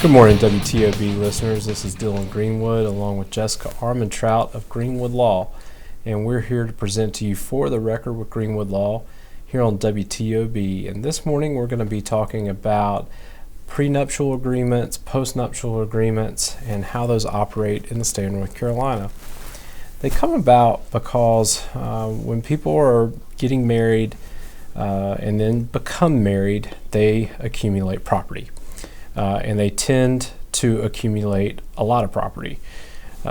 Good morning, WTOB listeners. This is Dylan Greenwood along with Jessica Armentrout of Greenwood Law, and we're here to present to you For the Record with Greenwood Law here on WTOB. And this morning we're going to be talking about prenuptial agreements, postnuptial agreements, and how those operate in the state of North Carolina. They come about because when people are getting married and then become married, they accumulate property. And they tend to accumulate a lot of property.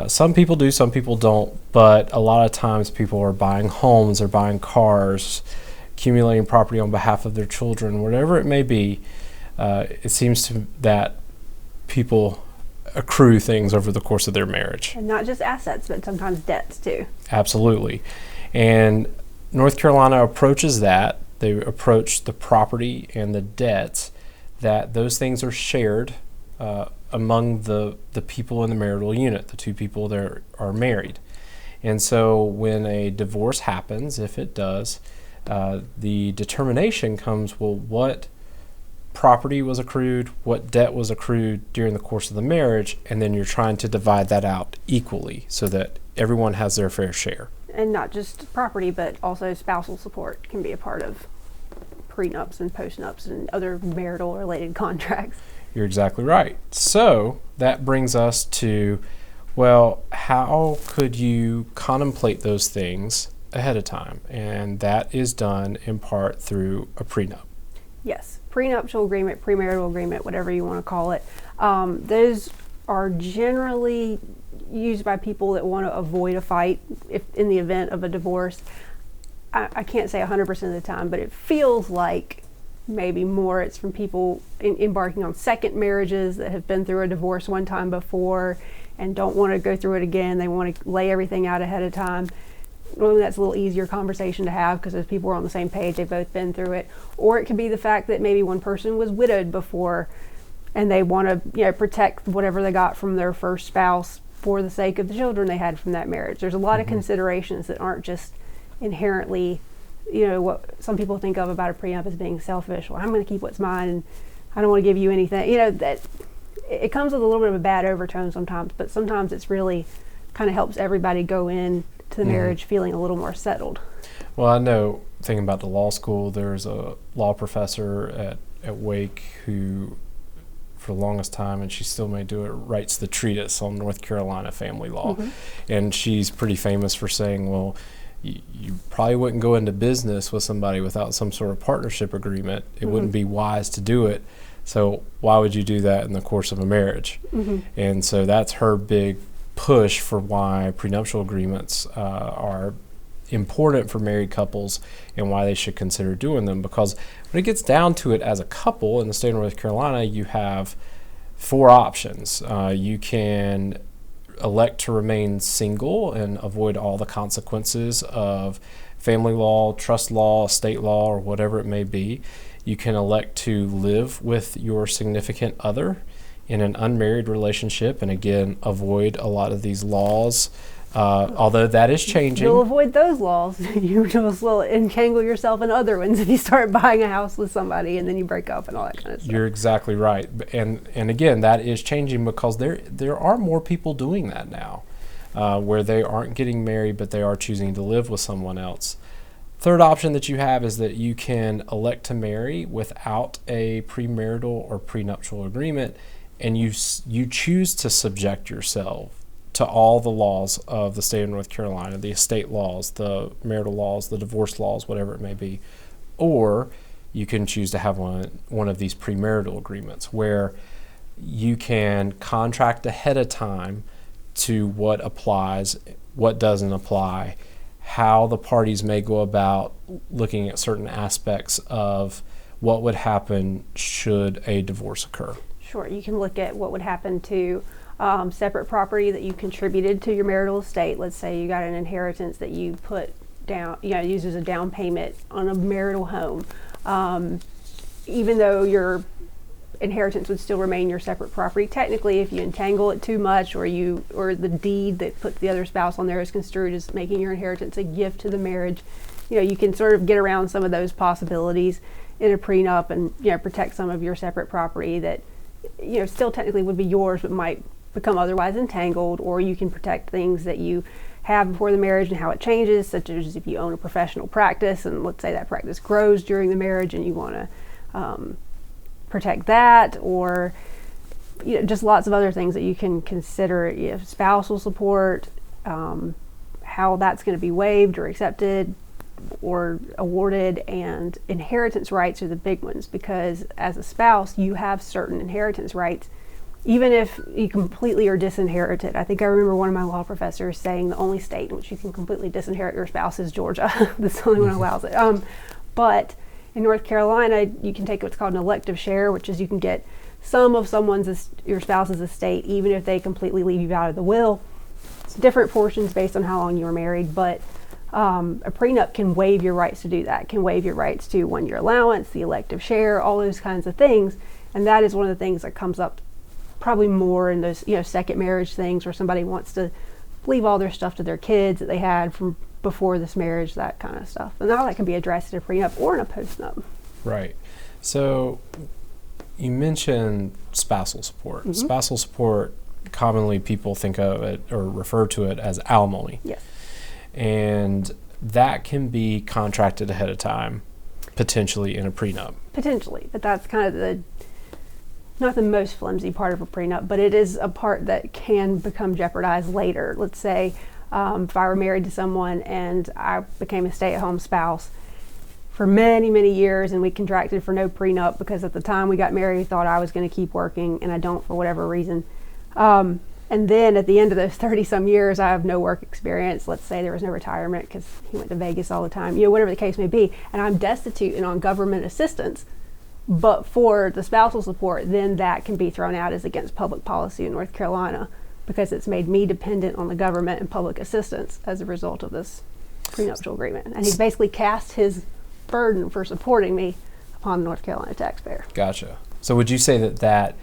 Some people do, some people don't, but a lot of times people are buying homes or buying cars, accumulating property on behalf of their children, whatever it may be. It seems that people accrue things over the course of their marriage. And not just assets, but sometimes debts too. Absolutely. And North Carolina approaches that. They approach the property and the debts, that those things are shared among the people in the marital unit, the two people that are married. And so when a divorce happens, if it does, the determination comes, well, what property was accrued, what debt was accrued during the course of the marriage, and then you're trying to divide that out equally so that everyone has their fair share. And not just property, but also spousal support can be a part of prenups and postnups and other marital related contracts. You're exactly right. So that brings us to, well, how could you contemplate those those ahead of time? And that is done in part through a prenup. Yes, prenuptial agreement, premarital agreement, whatever you want to call it. Those are generally used by people that want to avoid a fight if in the event of a divorce. I can't say 100% of the time, but it feels like maybe more it's from people embarking on second marriages that have been through a divorce one time before and don't want to go through it again. They want to lay everything out ahead of time. Normally that's a little easier conversation to have because those people are on the same page, they've both been through it. Or it could be the fact that maybe one person was widowed before and they want to protect whatever they got from their first spouse for the sake of the children they had from that marriage. There's a lot of considerations that aren't just inherently, what some people think of about a prenup as being selfish. Well, I'm going to keep what's mine and I don't want to give you anything. That it comes with a little bit of a bad overtone sometimes, but sometimes it's really kind of helps everybody go in to the marriage feeling a little more settled. Well, I know, thinking about the law school, there's a law professor at Wake who, for the longest time, and she still may do it, writes the treatise on North Carolina family law. And she's pretty famous for saying, well, you probably wouldn't go into business with somebody without some sort of partnership agreement. It wouldn't be wise to do it. So why would you do that in the course of a marriage? And so that's her big push for why prenuptial agreements are important for married couples and why they should consider doing them. Because when it gets down to it, as a couple in the state of North Carolina, you have four options. You can elect to remain single and avoid all the consequences of family law, trust law, estate law, or whatever it may be. You can elect to live with your significant other in an unmarried relationship and, again, avoid a lot of these laws, although that is changing. You'll avoid those laws. You will entangle yourself in other ones if you start buying a house with somebody and then you break up and all that kind of stuff. You're exactly right. And again, that is changing because there are more people doing that now, where they aren't getting married, but they are choosing to live with someone else. Third option that you have is that you can elect to marry without a premarital or prenuptial agreement, and you choose to subject yourself to all the laws of the state of North Carolina, the estate laws, the marital laws, the divorce laws, whatever it may be. Or you can choose to have one of these premarital agreements where you can contract ahead of time to what applies, what doesn't apply, how the parties may go about looking at certain aspects of what would happen should a divorce occur. Sure, you can look at what would happen to separate property that you contributed to your marital estate. Let's say you got an inheritance that you put down, used as a down payment on a marital home. Even though your inheritance would still remain your separate property, technically, if you entangle it too much, or the deed that puts the other spouse on there is construed as making your inheritance a gift to the marriage, you can sort of get around some of those possibilities in a prenup and protect some of your separate property that still technically would be yours, but might become otherwise entangled, or you can protect things that you have before the marriage and how it changes, such as if you own a professional practice and let's say that practice grows during the marriage and you want to protect that, or just lots of other things that you can consider. Spousal support, how that's going to be waived or accepted or awarded, and inheritance rights are the big ones, because as a spouse you have certain inheritance rights even if you completely are disinherited. I think I remember one of my law professors saying the only state in which you can completely disinherit your spouse is Georgia. That's the only one that allows it. But in North Carolina, you can take what's called an elective share, which is you can get some of your spouse's estate even if they completely leave you out of the will. It's different portions based on how long you were married, but a prenup can waive your rights to do that. It can waive your rights to 1-year allowance, the elective share, all those kinds of things. And that is one of the things that comes up probably more in those second marriage things, where somebody wants to leave all their stuff to their kids that they had from before this marriage, that kind of stuff. And all that can be addressed in a prenup or in a postnup. Right. So you mentioned spousal support. Mm-hmm. Spousal support, commonly people think of it or refer to it as alimony. Yes. And that can be contracted ahead of time, potentially in a prenup. Potentially, but that's kind of not the most flimsy part of a prenup, but it is a part that can become jeopardized later. Let's say if I were married to someone and I became a stay-at-home spouse for many, many years, and we contracted for no prenup because at the time we got married we thought I was going to keep working and I don't for whatever reason. And then at the end of those 30-some years, I have no work experience. Let's say there was no retirement because he went to Vegas all the time, whatever the case may be, and I'm destitute and on government assistance. But for the spousal support, then that can be thrown out as against public policy in North Carolina, because it's made me dependent on the government and public assistance as a result of this prenuptial agreement. And he's basically cast his burden for supporting me upon the North Carolina taxpayer. Gotcha. So would you say that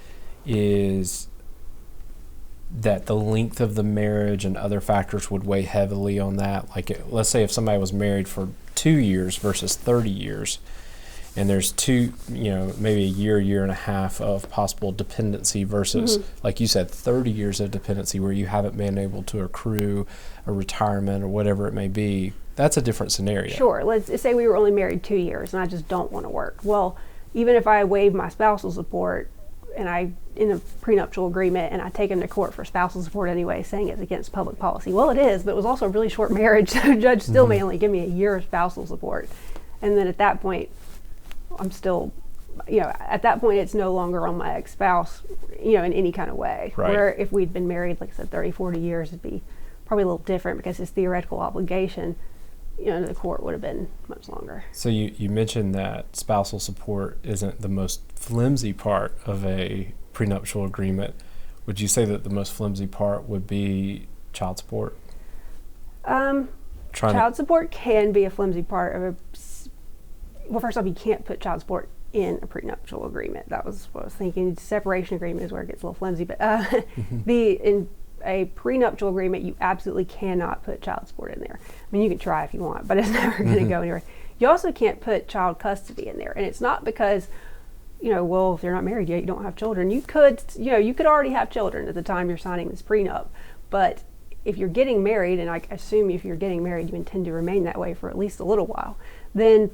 the length of the marriage and other factors would weigh heavily on that? Like, let's say if somebody was married for 2 years versus 30 years, and there's maybe a year and a half of possible dependency versus, like you said, 30 years of dependency where you haven't been able to accrue a retirement or whatever it may be. That's a different scenario. Sure. Let's say we were only married 2 years and I just don't want to work. Well, even if I waive my spousal support and I in a prenuptial agreement and I take him to court for spousal support anyway, saying it's against public policy. Well, it is, but it was also a really short marriage, so the judge still may only give me a year of spousal support. And then at that point, I'm still, at that point it's no longer on my ex-spouse, in any kind of way. Right. Where if we'd been married, like I said, 30, 40 years, it'd be probably a little different because his theoretical obligation, to the court would have been much longer. So you mentioned that spousal support isn't the most flimsy part of a prenuptial agreement. Would you say that the most flimsy part would be child support? Child support can be a flimsy part of well, first off, you can't put child support in a prenuptial agreement. That was what I was thinking. Separation agreement is where it gets a little flimsy, but in a prenuptial agreement, you absolutely cannot put child support in there. I mean, you can try if you want, but it's never going to go anywhere. You also can't put child custody in there, and it's not because, well, if you're not married yet, you don't have children. You could already have children at the time you're signing this prenup, but if you're getting married, and I assume if you're getting married, you intend to remain that way for at least a little while, then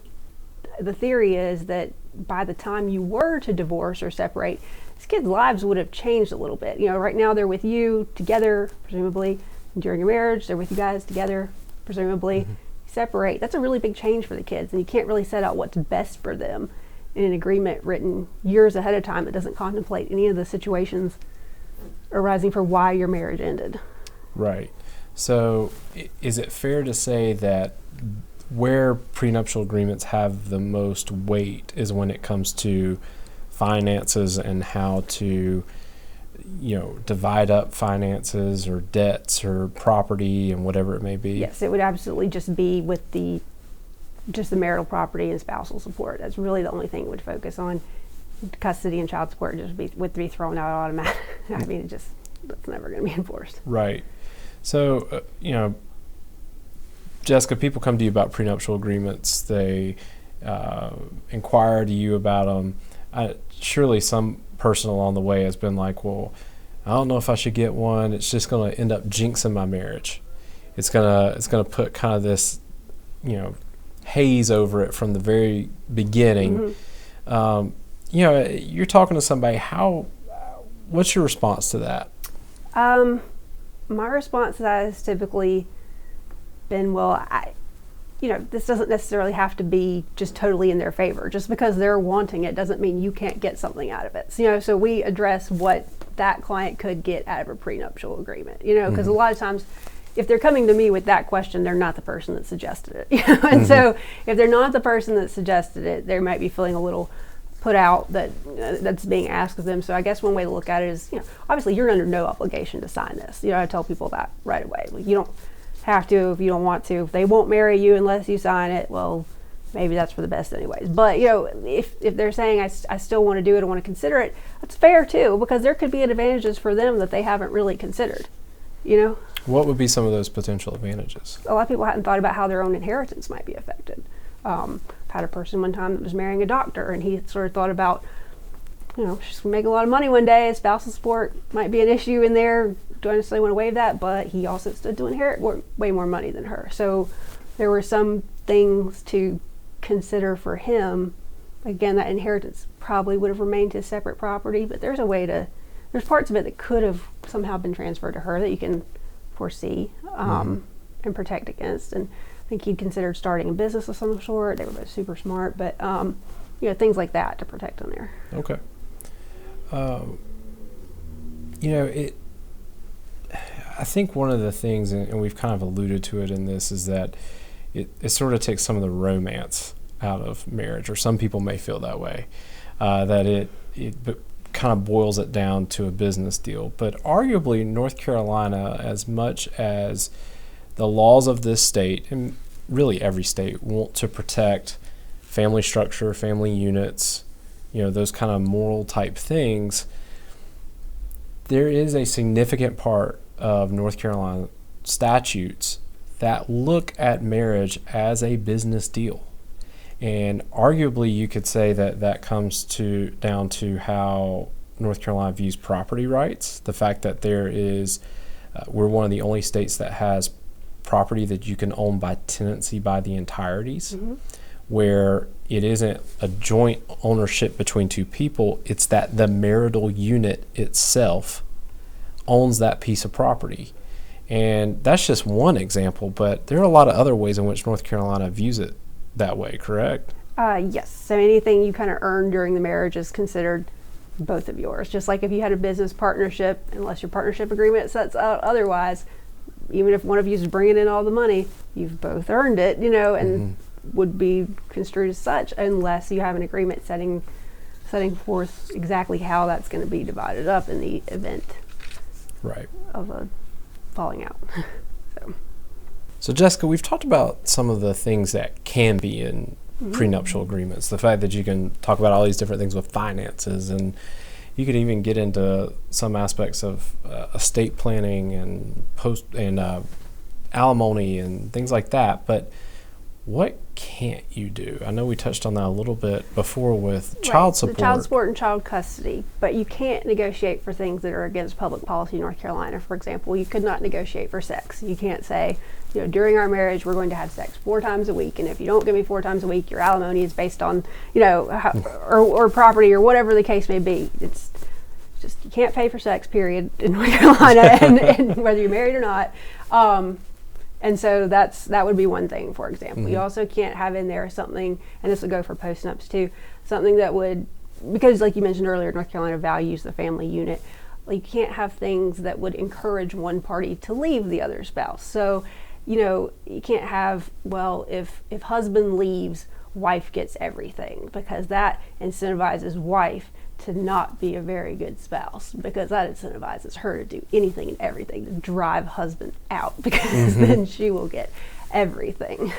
the theory is that by the time you were to divorce or separate, these kids' lives would have changed a little bit. Right now they're with you together, presumably. During your marriage, they're with you guys together, presumably. Separate. That's a really big change for the kids, and you can't really set out what's best for them in an agreement written years ahead of time that doesn't contemplate any of the situations arising for why your marriage ended. Right. So is it fair to say that where prenuptial agreements have the most weight is when it comes to finances and how to, divide up finances or debts or property and whatever it may be? Yes, it would absolutely just be with the marital property and spousal support. That's really the only thing it would focus on. Custody and child support would be thrown out automatically. I mean, that's never going to be enforced. Right. So, Jessica, people come to you about prenuptial agreements. They inquire to you about them. Surely some person along the way has been like, well, I don't know if I should get one. It's just going to end up jinxing my marriage. It's gonna put kind of this, haze over it from the very beginning. You're talking to somebody. What's your response to that? My response to that has typically been, well, this doesn't necessarily have to be just totally in their favor. Just because they're wanting it doesn't mean you can't get something out of it. So we address what that client could get out of a prenuptial agreement. Because a lot of times, if they're coming to me with that question, they're not the person that suggested it. And so if they're not the person that suggested it, they might be feeling a little put out that's being asked of them. So I guess one way to look at it is, obviously you're under no obligation to sign this. I tell people that right away. You don't have to if you don't want to. If they won't marry you unless you sign it, well, maybe that's for the best anyways. But if they're saying I still want to do it, I want to consider it, that's fair too, because there could be advantages for them that they haven't really considered. What would be some of those potential advantages? A lot of people hadn't thought about how their own inheritance might be affected. I've had a person one time that was marrying a doctor, and he sort of thought about, she's going to make a lot of money one day. Spousal support might be an issue in there. Don't necessarily want to waive that, but he also stood to inherit way more money than her. So there were some things to consider for him. Again, that inheritance probably would have remained his separate property, but there's parts of it that could have somehow been transferred to her that you can foresee and protect against. And I think he'd considered starting a business of some sort. They were both super smart, but things like that to protect them there. Okay. I think one of the things, and we've kind of alluded to it in this, is that it sort of takes some of the romance out of marriage, or some people may feel that way, that it kind of boils it down to a business deal. But arguably, North Carolina, as much as the laws of this state, and really every state, want to protect family structure, family units, those kind of moral type things, there is a significant part of North Carolina statutes that look at marriage as a business deal. And arguably, you could say that comes down to how North Carolina views property rights. The fact that we're one of the only states that has property that you can own by tenancy by the entireties, where it isn't a joint ownership between two people. It's that the marital unit itself owns that piece of property. And that's just one example, but there are a lot of other ways in which North Carolina views it that way, correct? Yes. So anything you kind of earn during the marriage is considered both of yours. Just like if you had a business partnership, unless your partnership agreement sets out otherwise, even if one of you is bringing in all the money, you've both earned it, and would be construed as such, unless you have an agreement setting forth exactly how that's going to be divided up in the event of a falling out. So Jessica, we've talked about some of the things that can be in prenuptial agreements. The fact that you can talk about all these different things with finances, and you could even get into some aspects of estate planning and alimony and things like that. But what can't you do? I know we touched on that a little bit before with child support. Child support and child custody, but you can't negotiate for things that are against public policy in North Carolina. For example, you could not negotiate for sex. You can't say, during our marriage, we're going to have sex 4 times a week, and if you don't give me 4 times a week, your alimony is based on, or property or whatever the case may be. It's just, you can't pay for sex, period, in North Carolina, and whether you're married or not. And so that would be one thing, for example. You also can't have in there something, and this would go for postnups too, something that would, because like you mentioned earlier, North Carolina values the family unit. You can't have things that would encourage one party to leave the other spouse. So, you can't have, well, if husband leaves, wife gets everything, because that incentivizes wife to not be a very good spouse, because that incentivizes her to do anything and everything to drive husband out, because then she will get everything.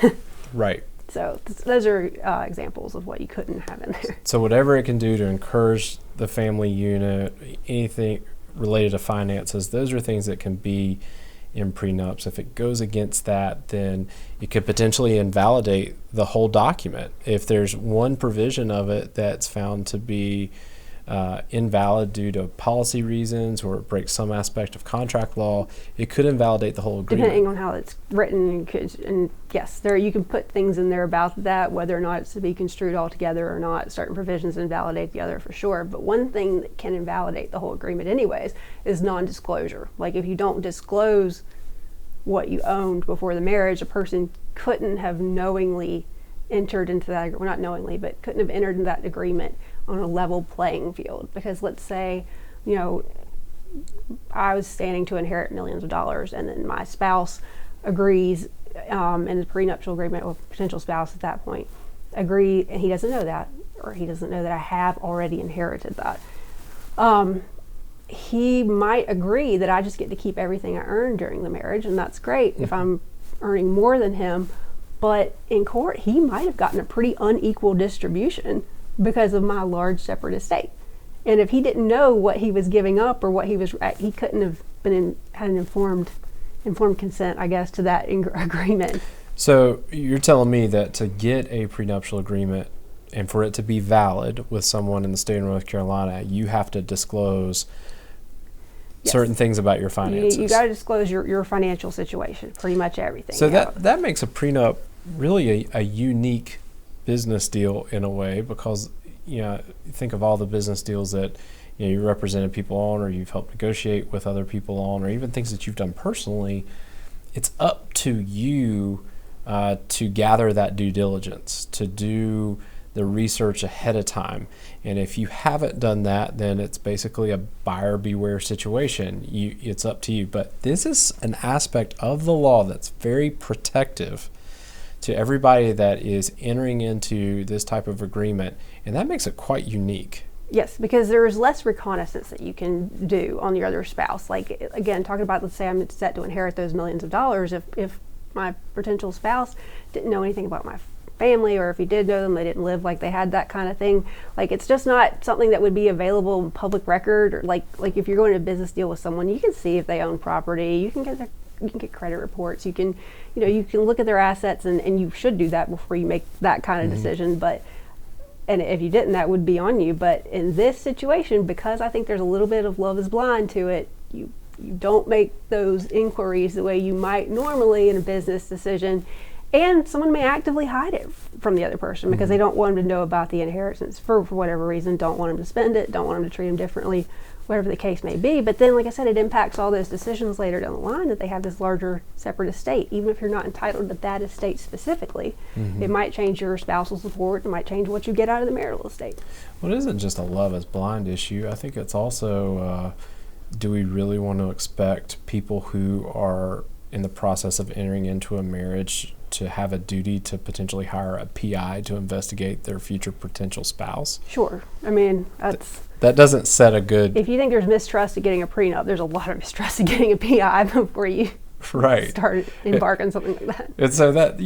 Right. So those are examples of what you couldn't have in there. So whatever it can do to encourage the family unit, anything related to finances, those are things that can be in prenups. If it goes against that, then it could potentially invalidate the whole document. If there's one provision of it that's found to be invalid due to policy reasons, or it breaks some aspect of contract law, it could invalidate the whole agreement. Depending on how it's written, and yes, you can put things in there about that, whether or not it's to be construed altogether or not. Certain provisions invalidate the other for sure. But one thing that can invalidate the whole agreement anyways is non-disclosure. Like if you don't disclose what you owned before the marriage, a person couldn't have knowingly entered into that, well, not knowingly, but couldn't have entered into that agreement on a level playing field. Because let's say, I was standing to inherit millions of dollars, and then my spouse agrees in the prenuptial agreement, or potential spouse at that point agree, and he doesn't know that, or he doesn't know that I have already inherited that. He might agree that I just get to keep everything I earned during the marriage, and that's great if I'm earning more than him. But in court, he might have gotten a pretty unequal distribution because of my large separate estate. And if he didn't know what he was giving up or what he couldn't have had an informed consent, I guess, to that agreement. So you're telling me that to get a prenuptial agreement and for it to be valid with someone in the state of North Carolina, you have to disclose certain things about your finances. You got to disclose your financial situation, pretty much everything. So that makes a prenup really a unique business deal in a way, because think of all the business deals that you represented people on, or you've helped negotiate with other people on, or even things that you've done personally. It's up to you to gather that due diligence, to do the research ahead of time. And if you haven't done that, then it's basically a buyer beware situation. It's up to you. But this is an aspect of the law that's very protective to everybody that is entering into this type of agreement, and that makes it quite unique. Yes, because there's less reconnaissance that you can do on your other spouse. Like, again, talking about, let's say I'm set to inherit those millions of dollars. If my potential spouse didn't know anything about my family, or if he did know them, they didn't live like they had that kind of thing. Like, it's just not something that would be available in public record. Or like if you're going to a business deal with someone, you can see if they own property. You can get credit reports. You can look at their assets, and you should do that before you make that kind of decision. And if you didn't, that would be on you. But in this situation, because I think there's a little bit of love is blind to it, you don't make those inquiries the way you might normally in a business decision. And someone may actively hide it from the other person because they don't want them to know about the inheritance for whatever reason, don't want them to spend it, don't want them to treat them differently, whatever the case may be. But then, like I said, it impacts all those decisions later down the line that they have this larger separate estate. Even if you're not entitled to that estate specifically, it might change your spousal support, it might change what you get out of the marital estate. Well, it isn't just a love is blind issue. I think it's also, do we really want to expect people who are in the process of entering into a marriage to have a duty to potentially hire a PI to investigate their future potential spouse? Sure. I mean, that doesn't set a good... If you think there's mistrust of getting a prenup, there's a lot of mistrust of getting a PI before you start embarking something like that. And so that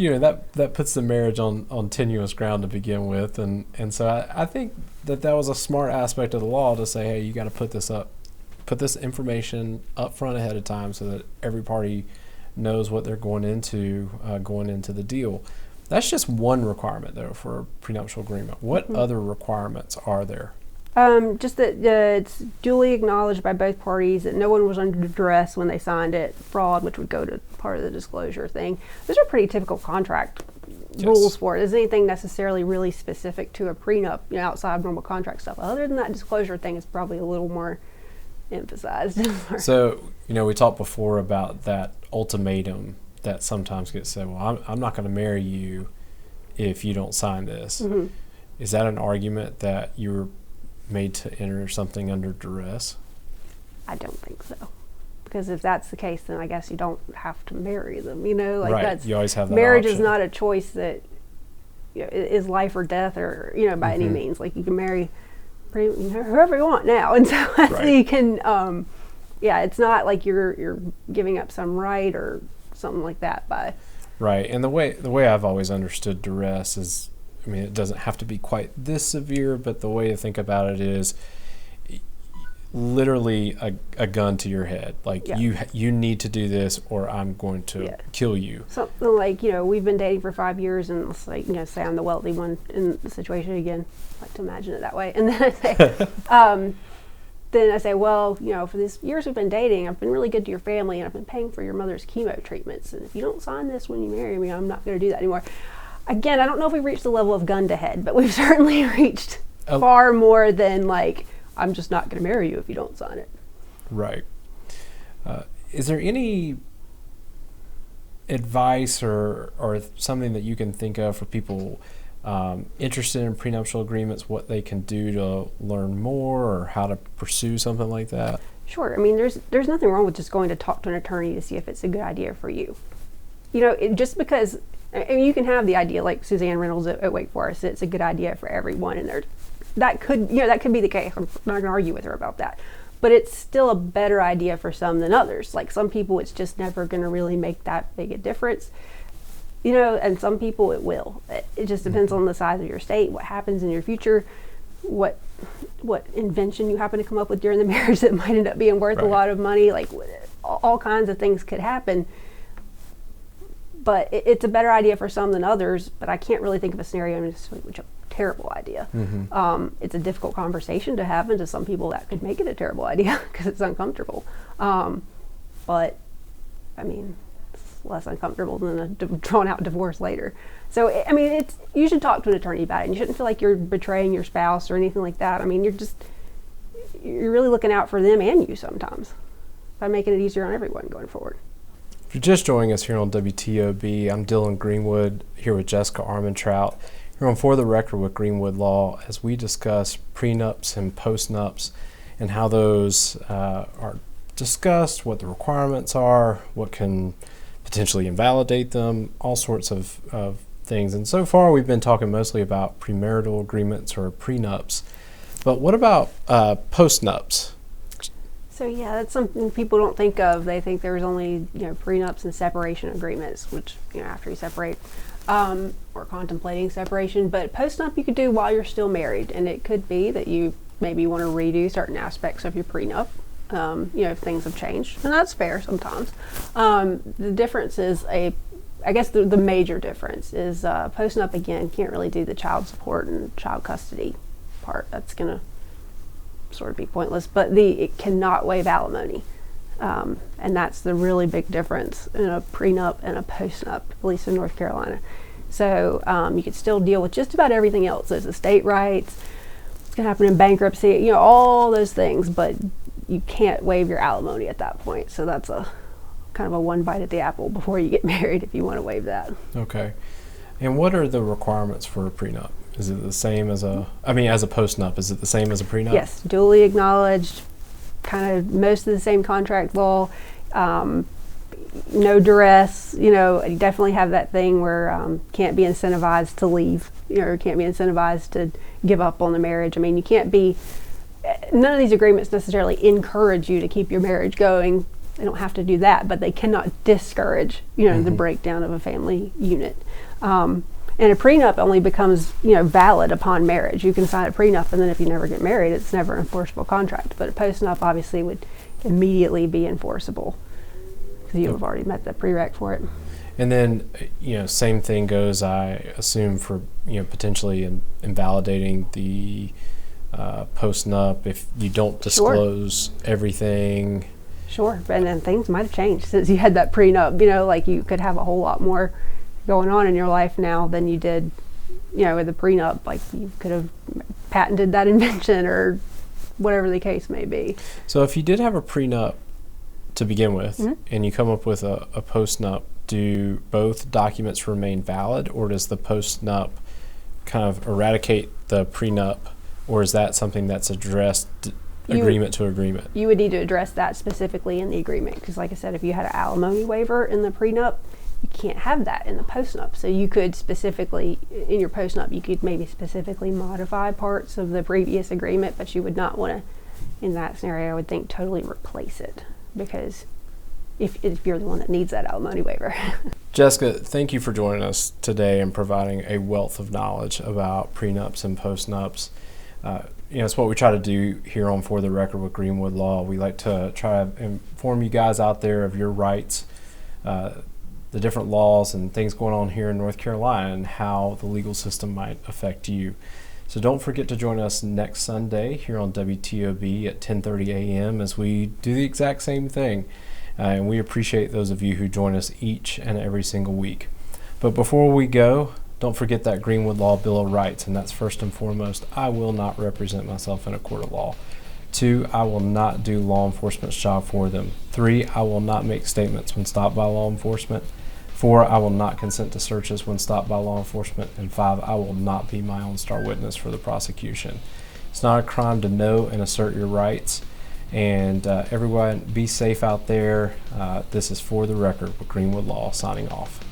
that puts the marriage on tenuous ground to begin with, and so I think that was a smart aspect of the law to say, hey, you got to put this information up front ahead of time so that every party knows what they're going into the deal. That's just one requirement, though, for a prenuptial agreement. What other requirements are there? Just that it's duly acknowledged by both parties, that no one was under duress when they signed it. Fraud, which would go to part of the disclosure thing. Those are pretty typical contract rules for it. Is anything necessarily really specific to a prenup, outside of normal contract stuff? Other than that disclosure thing is probably a little more emphasized. So, we talked before about that ultimatum that sometimes gets said, well, I'm not going to marry you if you don't sign this. Is that an argument that you're made to enter something under duress? I don't think so. Because if that's the case, then I guess you don't have to marry them, Right, you always have that marriage option. Is not a choice that is life or death, or, by any means. Like, you can marry whoever you want now, and so you can it's not like you're giving up some right or something like that by right. And the way I've always understood duress is, it doesn't have to be quite this severe, but the way to think about it is literally a gun to your head. Like, Yeah. you need to do this or I'm going to kill you. Something like, we've been dating for 5 years, and it's like, say I'm the wealthy one in the situation again. I like to imagine it that way. And then I say, well, for these years we've been dating, I've been really good to your family, and I've been paying for your mother's chemo treatments. And if you don't sign this when you marry me, I'm not going to do that anymore. Again, I don't know if we've reached the level of gun to head, but we've certainly reached far more than like, I'm just not going to marry you if you don't sign it. Right. Is there any advice or something that you can think of for people interested in prenuptial agreements, what they can do to learn more or how to pursue something like that? Sure. I mean, there's nothing wrong with just going to talk to an attorney to see if it's a good idea for you. Just because, you can have the idea, like Suzanne Reynolds at Wake Forest, it's a good idea for everyone, and that could be the case. I'm not going to argue with her about that. But it's still a better idea for some than others. Like, some people, it's just never going to really make that big a difference. And some people it will. It just depends on the size of your estate, what happens in your future, what invention you happen to come up with during the marriage that might end up being worth a lot of money. Like, all kinds of things could happen. But it's a better idea for some than others. But I can't really think of a scenario in which a terrible idea. It's a difficult conversation to have, and to some people that could make it a terrible idea because it's uncomfortable. But I mean, it's less uncomfortable than a drawn out divorce later. So I mean, you should talk to an attorney about it, and you shouldn't feel like you're betraying your spouse or anything like that. I mean, you're really looking out for them and you sometimes by making it easier on everyone going forward. If you're just joining us here on WTOB, I'm Dylan Greenwood here with Jessica Armentrout. You're on For the Record with Greenwood Law as we discuss prenups and postnups and how those are discussed, what the requirements are, what can potentially invalidate them, all sorts of things. And so far we've been talking mostly about premarital agreements or prenups. But what about postnups? So yeah, that's something people don't think of. They think there's only prenups and separation agreements, which after you separate or contemplating separation. But postnup you could do while you're still married, and it could be that you maybe want to redo certain aspects of your prenup. If things have changed, and that's fair sometimes. The difference is I guess the major difference is postnup again can't really do the child support and child custody part. That's gonna sort of be pointless, but it cannot waive alimony, and that's the really big difference in a prenup and a postnup, at least in North Carolina. So you could still deal with just about everything else. There's estate rights, what's going to happen in bankruptcy, all those things, but you can't waive your alimony at that point. So that's a kind of a one bite at the apple before you get married if you want to waive that. Okay. And what are the requirements for a prenup? Is it the same as as a postnup, is it the same as a prenup? Yes, duly acknowledged, kind of most of the same contract law, no duress, you definitely have that thing where can't be incentivized to leave, or can't be incentivized to give up on the marriage. I mean, none of these agreements necessarily encourage you to keep your marriage going. They don't have to do that, but they cannot discourage, the breakdown of a family unit. And a prenup only becomes, valid upon marriage. You can sign a prenup, and then if you never get married, it's never an enforceable contract. But a postnup obviously would immediately be enforceable because you have already met the prereq for it. And then, same thing goes, I assume, for, potentially invalidating the postnup if you don't disclose everything. Sure, and then things might have changed since you had that prenup. Like you could have a whole lot more going on in your life now than you did, with the prenup. Like you could have patented that invention or whatever the case may be. So if you did have a prenup to begin with, and you come up with a postnup, do both documents remain valid, or does the postnup kind of eradicate the prenup, or is that something that's addressed agreement to agreement? You would need to address that specifically in the agreement, because like I said, if you had an alimony waiver in the prenup, you can't have that in the postnup. So you could specifically, in your postnup, you could maybe specifically modify parts of the previous agreement, but you would not want to, in that scenario, I would think, totally replace it, because if you're the one that needs that alimony waiver. Jessica, thank you for joining us today and providing a wealth of knowledge about prenups and postnups. it's what we try to do here on For the Record with Greenwood Law. We like to try to inform you guys out there of your rights, the different laws and things going on here in North Carolina and how the legal system might affect you. So don't forget to join us next Sunday here on WTOB at 10:30 a.m. as we do the exact same thing. And we appreciate those of you who join us each and every single week. But before we go, don't forget that Greenwood Law Bill of Rights, and that's first and foremost, I will not represent myself in a court of law. 2, I will not do law enforcement's job for them. 3, I will not make statements when stopped by law enforcement. 4, I will not consent to searches when stopped by law enforcement. And 5, I will not be my own star witness for the prosecution. It's not a crime to know and assert your rights. And everyone, be safe out there. This is For the Record with Greenwood Law, signing off.